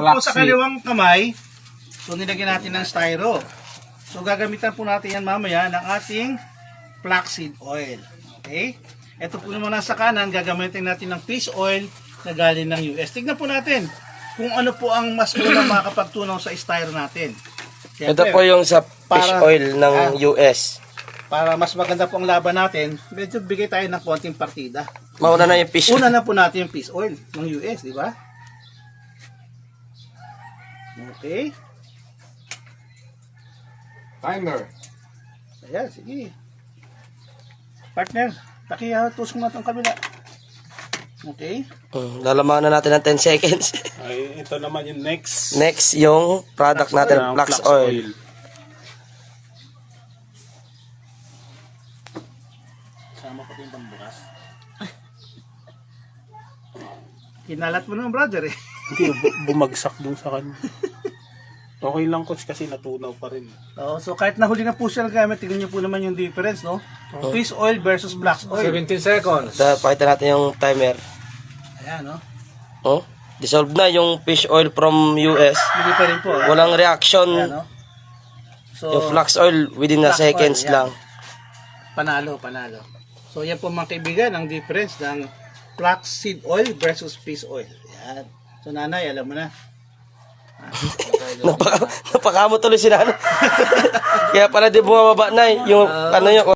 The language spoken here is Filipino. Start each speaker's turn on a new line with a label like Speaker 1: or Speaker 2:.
Speaker 1: Ito po sa kaliwang kamay, so nilagyan natin ng styro. So gagamitan po natin yan mamaya ng ating flaxseed oil. Okay? Ito po naman nasa kanan, gagamitin natin ng fish oil na galing ng US. Tignan po natin kung ano po ang mas unang makakapagtunaw sa styro natin.
Speaker 2: Ito po yung sa fish oil ng US.
Speaker 1: Para mas maganda po ang laban natin, medyo bigay tayo ng konting partida.
Speaker 2: Mauna na yung fish.
Speaker 1: Una na po natin yung fish oil ng US, di ba? Okay.
Speaker 3: Timer.
Speaker 1: Ayan, sige. Partner, tusok na itong kabila. Okay.
Speaker 2: Lalamanan natin ng 10 seconds.
Speaker 3: Ay, ito naman yung next.
Speaker 2: Next, yung product natin,
Speaker 3: Ng
Speaker 2: flax oil.
Speaker 1: Sama ko yung pambukas. Kinalat mo naman, brother eh.
Speaker 3: Hindi, bumagsak dun sa kanya. Okay lang, coach, kasi natunaw pa rin.
Speaker 1: So kahit nahuli na po siya nagamit, tingnan niyo po naman yung difference, no? Fish oil versus flax oil.
Speaker 4: 17 seconds.
Speaker 2: Pakita natin yung timer.
Speaker 1: Ayan, no?
Speaker 2: Oh, dissolve na yung fish oil from US.
Speaker 1: Hindi pa rin po.
Speaker 2: Walang reaction.
Speaker 1: Ayan, no? So,
Speaker 2: Yung flax oil within the
Speaker 1: flax oil,
Speaker 2: seconds
Speaker 1: yan.
Speaker 2: lang.
Speaker 1: Panalo. So yan po mga kaibigan, ang difference ng flaxseed oil versus fish oil. Yan. So nanay, alam mo na.
Speaker 2: Napakamot tuloy si nanay. Kaya pala di bumababa na yung ano yung